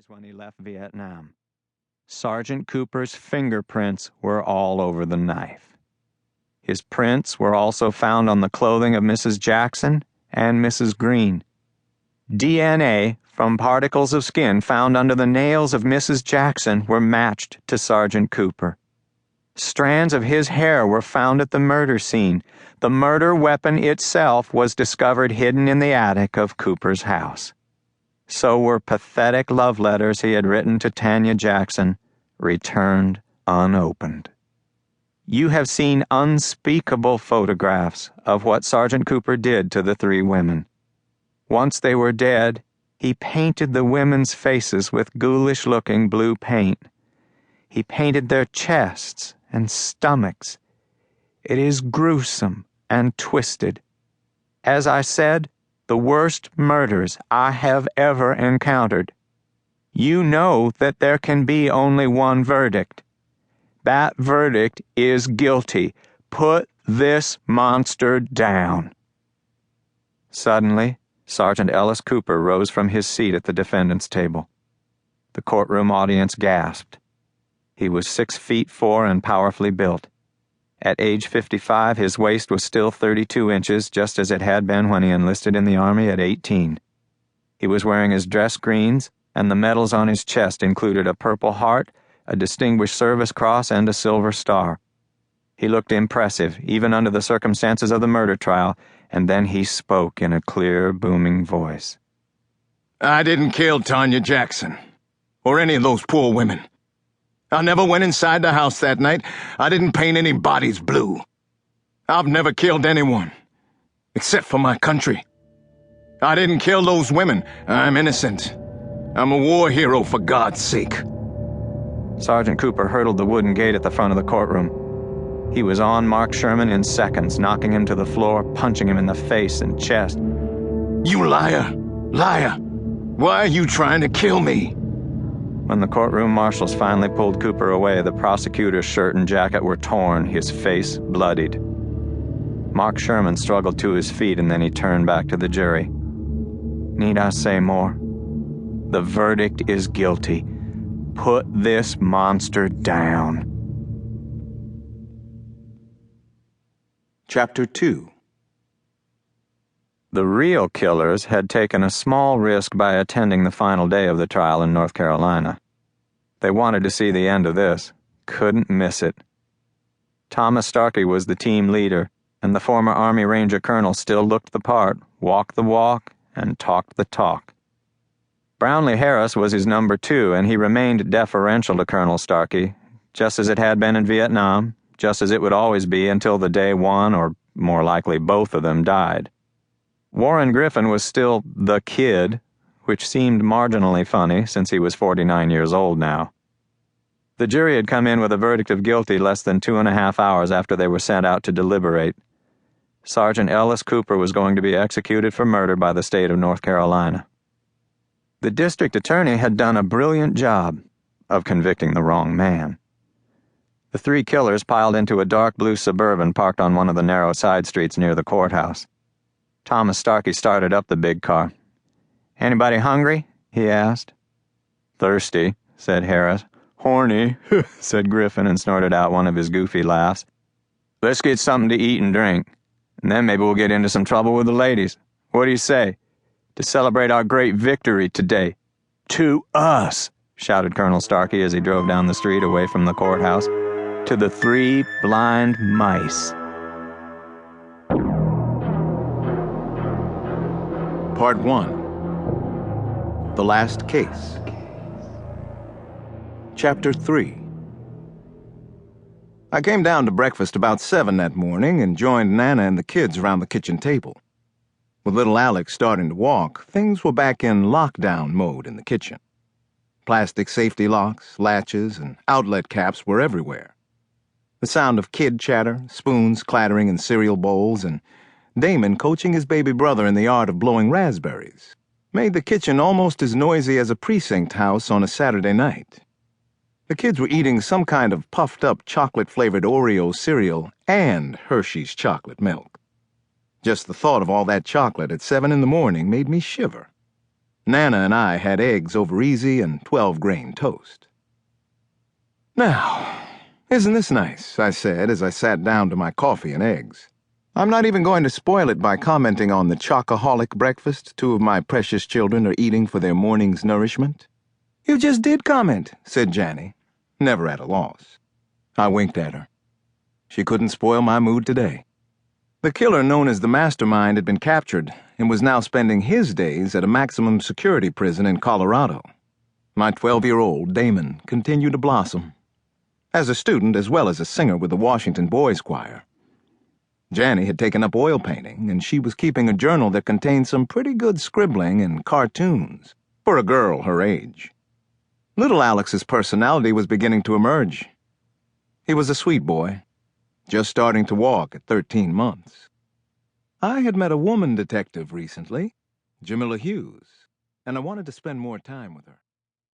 when he left Vietnam. Sergeant Cooper's fingerprints were all over the knife. His prints were also found on the clothing of Mrs. Jackson and Mrs. Green. DNA from particles of skin found under the nails of Mrs. Jackson were matched to Sergeant Cooper. Strands of his hair were found at the murder scene. The murder weapon itself was discovered hidden in the attic of Cooper's house. So were pathetic love letters he had written to Tanya Jackson, returned unopened. You have seen unspeakable photographs of what Sergeant Cooper did to the three women. Once they were dead, he painted the women's faces with ghoulish-looking blue paint. He painted their chests and stomachs. It is gruesome and twisted. As I said, the worst murders I have ever encountered. You know that there can be only one verdict. That verdict is guilty. Put this monster down. Suddenly, Sergeant Ellis Cooper rose from his seat at the defendant's table. The courtroom audience gasped. He was 6'4" and powerfully built. At age 55, his waist was still 32 inches, just as it had been when he enlisted in the Army at 18. He was wearing his dress greens, and the medals on his chest included a Purple Heart, a Distinguished Service Cross, and a Silver Star. He looked impressive, even under the circumstances of the murder trial, and then he spoke in a clear, booming voice. I didn't kill Tanya Jackson, or any of those poor women. I never went inside the house that night. I didn't paint any bodies blue. I've never killed anyone, except for my country. I didn't kill those women. I'm innocent. I'm a war hero, for God's sake. Sergeant Cooper hurdled the wooden gate at the front of the courtroom. He was on Mark Sherman in seconds, knocking him to the floor, punching him in the face and chest. You liar! Liar! Why are you trying to kill me? When the courtroom marshals finally pulled Cooper away, the prosecutor's shirt and jacket were torn, his face bloodied. Mark Sherman struggled to his feet, and then he turned back to the jury. Need I say more? The verdict is guilty. Put this monster down. Chapter 2. The real killers had taken a small risk by attending the final day of the trial in North Carolina. They wanted to see the end of this. Couldn't miss it. Thomas Starkey was the team leader, and the former Army Ranger colonel still looked the part, walked the walk, and talked the talk. Brownlee Harris was his number 2, and he remained deferential to Colonel Starkey, just as it had been in Vietnam, just as it would always be until the day one, or more likely both of them, died. Warren Griffin was still the kid, which seemed marginally funny since he was 49 years old now. The jury had come in with a verdict of guilty less than 2.5 hours after they were sent out to deliberate. Sergeant Ellis Cooper was going to be executed for murder by the state of North Carolina. The district attorney had done a brilliant job of convicting the wrong man. The three killers piled into a dark blue Suburban parked on one of the narrow side streets near the courthouse. Thomas Starkey started up the big car. "Anybody hungry?" he asked. "Thirsty," said Harris. "Horny," said Griffin, and snorted out one of his goofy laughs. "Let's get something to eat and drink, and then maybe we'll get into some trouble with the ladies. What do you say? To celebrate our great victory today." "To us," shouted Colonel Starkey as he drove down the street away from the courthouse. "To the three blind mice." Part 1. The Last Case. Chapter 3. I came down to breakfast about 7 that morning and joined Nana and the kids around the kitchen table. With little Alex starting to walk, things were back in lockdown mode in the kitchen. Plastic safety locks, latches, and outlet caps were everywhere. The sound of kid chatter, spoons clattering in cereal bowls, and Damon coaching his baby brother in the art of blowing raspberries made the kitchen almost as noisy as a precinct house on a Saturday night. The kids were eating some kind of puffed-up chocolate-flavored Oreo cereal and Hershey's chocolate milk. Just the thought of all that chocolate at 7 in the morning made me shiver. Nana and I had eggs over easy and 12-grain toast. "Now, isn't this nice?" I said as I sat down to my coffee and eggs. "I'm not even going to spoil it by commenting on the chocoholic breakfast 2 of my precious children are eating for their morning's nourishment." "You just did comment," said Janny, never at a loss. I winked at her. She couldn't spoil my mood today. The killer known as the Mastermind had been captured and was now spending his days at a maximum security prison in Colorado. My 12-year-old, Damon, continued to blossom, as a student as well as a singer with the Washington Boys Choir. Janny had taken up oil painting, and she was keeping a journal that contained some pretty good scribbling and cartoons for a girl her age. Little Alex's personality was beginning to emerge. He was a sweet boy, just starting to walk at 13 months. I had met a woman detective recently, Jamila Hughes, and I wanted to spend more time with her.